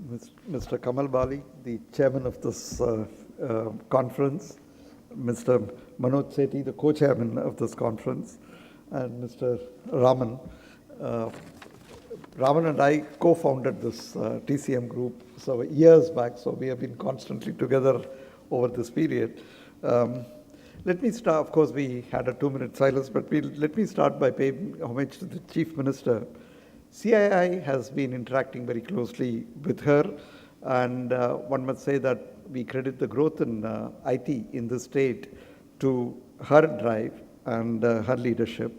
Mr. Kamal Bali, the chairman of this conference, Mr. Manoj Sethi, the co-chairman of this conference, and Mr. Raman. Raman and I co-founded this TCM group years back, so we have been constantly together over this period. Let me start, of course, we had a 2-minute silence, but let me start by paying homage to the Chief Minister. CII has been interacting very closely with her, and one must say that we credit the growth in IT in the state to her drive and her leadership.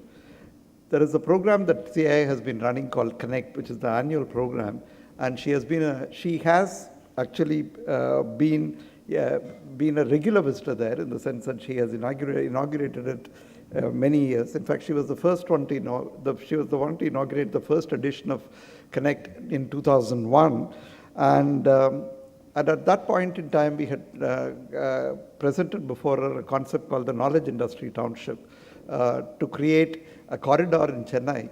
There is a program that CII has been running called Connect, which is the annual program, and she has actually been a regular visitor there, in the sense that she has inaugurated it many years. In fact, she was the first one to inaugurate the first edition of Connect in 2001, and at that point in time, we had presented before her a concept called the Knowledge Industry Township to create a corridor in Chennai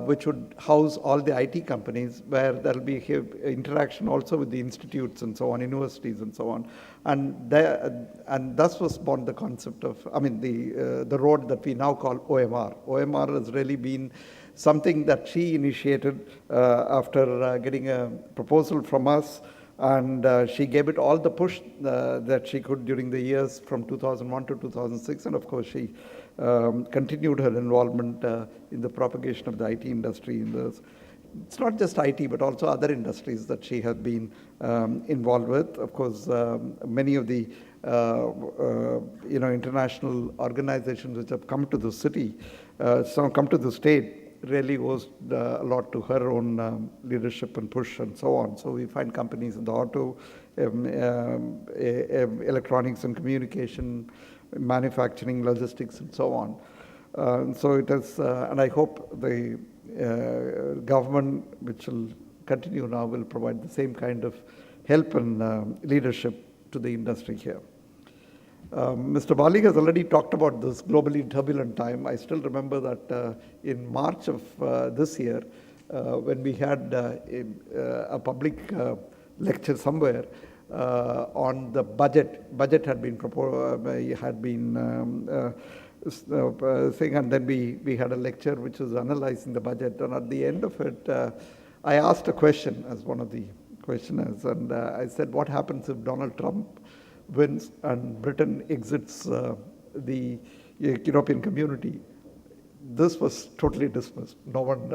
which would house all the IT companies, where there will be interaction also with the institutes and so on, universities and so on. And thus was born the concept of, the road that we now call OMR. OMR has really been something that she initiated after getting a proposal from us, and she gave it all the push that she could during the years from 2001 to 2006, and of course she continued her involvement in the propagation of the IT industry. It's not just IT, but also other industries that she has been involved with. Of course, many of the international organizations which have come to the city, come to the state, really owes a lot to her own leadership and push and so on. So we find companies in the auto, electronics and communication, manufacturing, logistics, and so on. So it is, and I hope the government, which will continue now, will provide the same kind of help and leadership to the industry here. Mr. Bali has already talked about this globally turbulent time. I still remember that in March of this year, when we had a public lecture somewhere on the budget. Budget had been proposed, thing, and then we had a lecture which was analyzing the budget. And at the end of it, I asked a question as one of the questioners, and I said, what happens if Donald Trump wins and Britain exits the European community? This was totally dismissed. No one,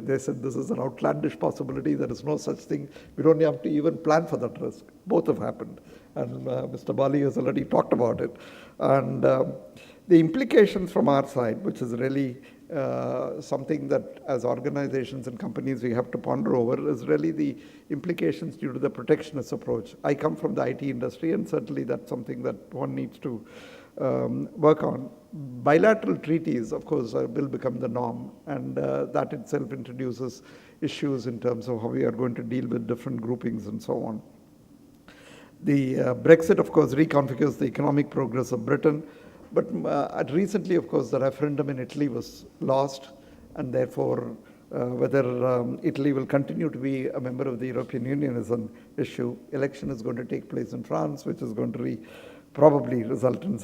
they said this is an outlandish possibility. There is no such thing. We don't have to even plan for that risk. Both have happened. And Mr. Bali has already talked about it. And the implications from our side, which is really something that as organizations and companies we have to ponder over, is really the implications due to the protectionist approach. I come from the IT industry, and certainly that's something that one needs to work on. Bilateral treaties, of course, will become the norm, and that itself introduces issues in terms of how we are going to deal with different groupings and so on. The Brexit, of course, reconfigures the economic progress of Britain, but recently, of course, the referendum in Italy was lost, and therefore whether Italy will continue to be a member of the European Union is an issue. Election is going to take place in France, which is going to probably result in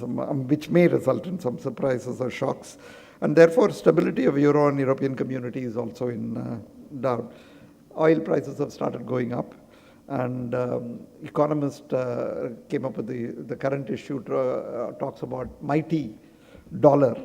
which may result in some surprises or shocks. And therefore, stability of Euro and European community is also in doubt. Oil prices have started going up, and economist came up with the current issue, talks about mighty dollar,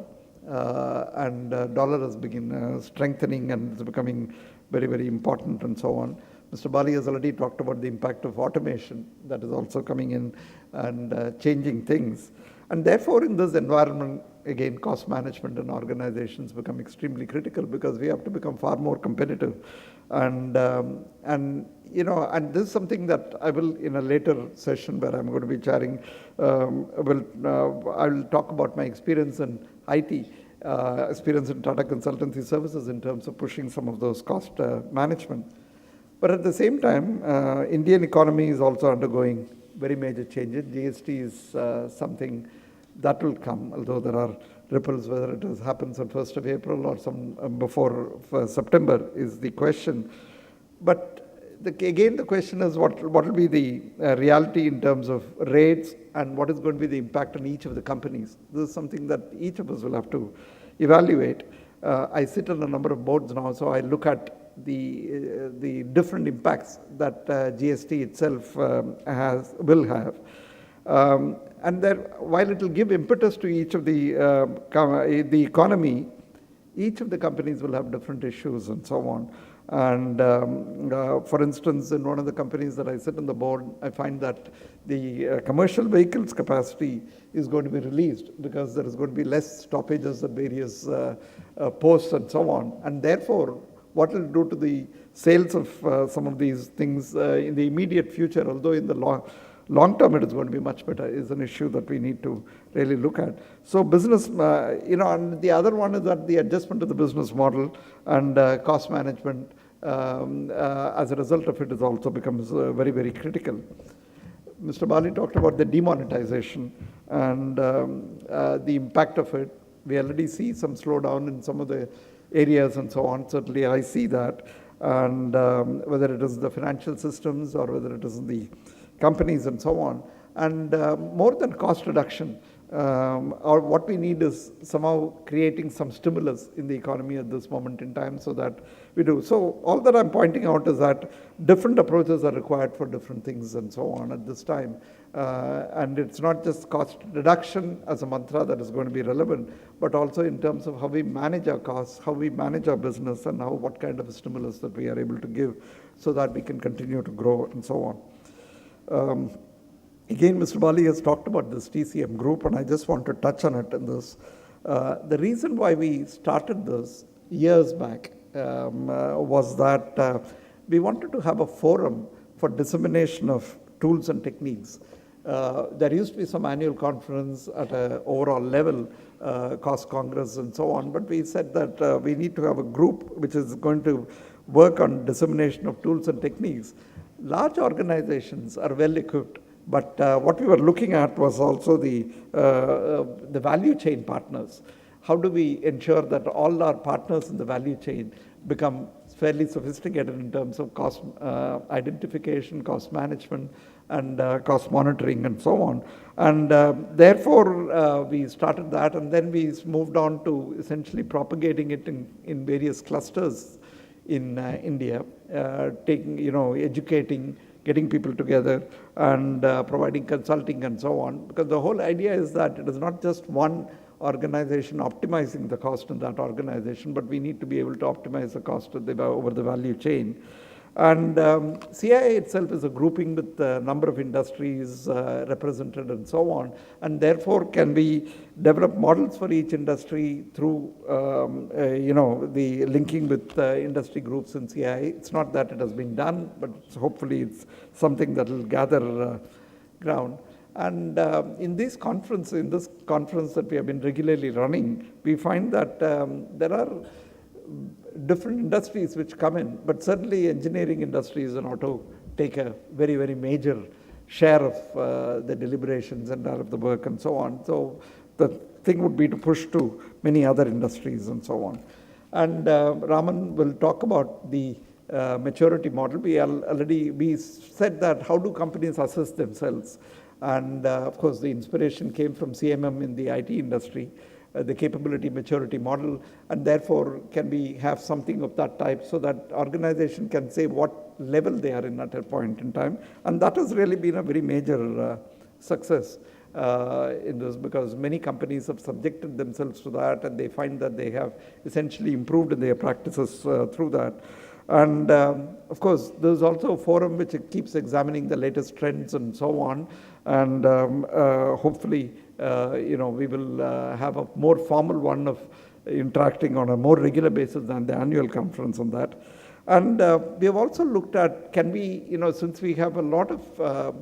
and dollar has begun strengthening and is becoming very, very important and so on. Mr. Bali has already talked about the impact of automation that is also coming in and changing things. And therefore, in this environment, again, cost management and organizations become extremely critical, because we have to become far more competitive. And this is something that I will, in a later session where I'm going to be chairing, I'll talk about my experience in IT, experience in Tata Consultancy Services in terms of pushing some of those cost management. But at the same time, Indian economy is also undergoing very major changes. GST is something that will come, although there are ripples. Whether it happens on 1st of April or some before September is the question. But again, the question is what will be the reality in terms of rates and what is going to be the impact on each of the companies. This is something that each of us will have to evaluate. I sit on a number of boards now, so I look at the different impacts that GST itself will have. And there, while it will give impetus to each of the economy, each of the companies will have different issues and so on. And for instance, in one of the companies that I sit on the board, I find that the commercial vehicles capacity is going to be released because there is going to be less stoppages at various posts and so on. And therefore, what will it do to the sales of some of these things in the immediate future, although in the long term it is going to be much better, is an issue that we need to really look at. So business, and the other one is that the adjustment to the business model and cost management as a result of it is also becomes very, very critical. Mr. Bali talked about the demonetization and the impact of it. We already see some slowdown in some of the areas and so on. Certainly I see that. And whether it is the financial systems or whether it is the companies and so on. And more than cost reduction, or what we need is somehow creating some stimulus in the economy at this moment in time so that we do. So all that I'm pointing out is that different approaches are required for different things and so on at this time. And it's not just cost reduction as a mantra that is going to be relevant, but also in terms of how we manage our costs, how we manage our business, and what kind of a stimulus that we are able to give so that we can continue to grow and so on. Again, Mr. Bali has talked about this TCM group, and I just want to touch on it in this. The reason why we started this years back was that we wanted to have a forum for dissemination of tools and techniques. There used to be some annual conference at an overall level, cost congress and so on, but we said that we need to have a group which is going to work on dissemination of tools and techniques. Large organizations are well equipped, but what we were looking at was also the value chain partners. How do we ensure that all our partners in the value chain become fairly sophisticated in terms of cost identification, cost management, and cost monitoring and so on. And therefore, we started that, and then we moved on to essentially propagating it in various clusters in India, educating, getting people together, and providing consulting and so on. Because the whole idea is that it is not just one organization optimizing the cost in that organization, but we need to be able to optimize the cost over the value chain. And CIA itself is a grouping with a number of industries represented and so on, and therefore can we develop models for each industry through the linking with industry groups in CIA. It's not that it has been done, but hopefully it's something that will gather ground. And in this conference that we have been regularly running, we find that there are different industries which come in, but certainly engineering industries and auto take a very, very major share of the deliberations and of the work and so on. So the thing would be to push to many other industries and so on. And Raman will talk about the maturity model. We said that how do companies assess themselves? And of course, the inspiration came from CMM in the IT industry, the capability maturity model, and therefore can we have something of that type so that organization can say what level they are in at a point in time. And that has really been a very major success in this, because many companies have subjected themselves to that, and they find that they have essentially improved in their practices through that. And of course, there's also a forum which keeps examining the latest trends and so on. And hopefully, we will have a more formal one of interacting on a more regular basis than the annual conference on that. And we have also looked at, can we, since we have a lot of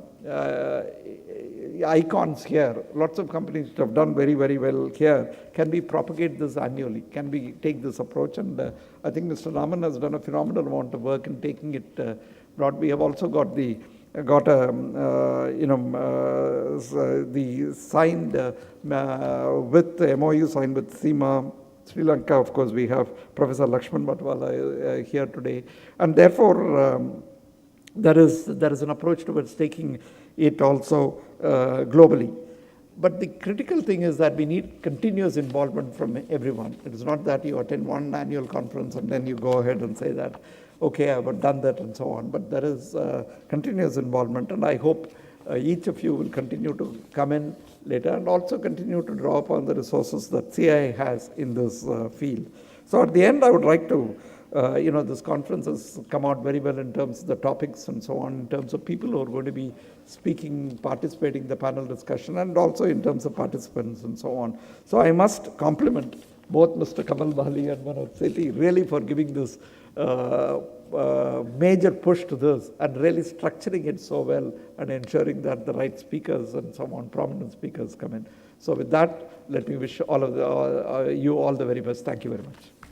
icons here, lots of companies have done very, very well here, can we propagate this annually? Can we take this approach? And I think Mr. Raman has done a phenomenal amount of work in taking it broad. We have also got the signed with the MOU signed with SEMA, Sri Lanka. Of course, we have Professor Lakshman Batwala here today, and therefore there is an approach towards taking it also globally. But the critical thing is that we need continuous involvement from everyone. It is not that you attend one annual conference and then you go ahead and say that, okay, I've done that and so on. But there is continuous involvement, and I hope each of you will continue to come in later and also continue to draw upon the resources that CIA has in this field. So at the end, I would like to this conference has come out very well in terms of the topics and so on, in terms of people who are going to be speaking, participating in the panel discussion, and also in terms of participants and so on. So I must compliment both Mr. Kamal Bali and Manoj Sethi really for giving this major push to this and really structuring it so well and ensuring that the right speakers and so on, prominent speakers come in. So with that, let me wish all of you all the very best. Thank you very much.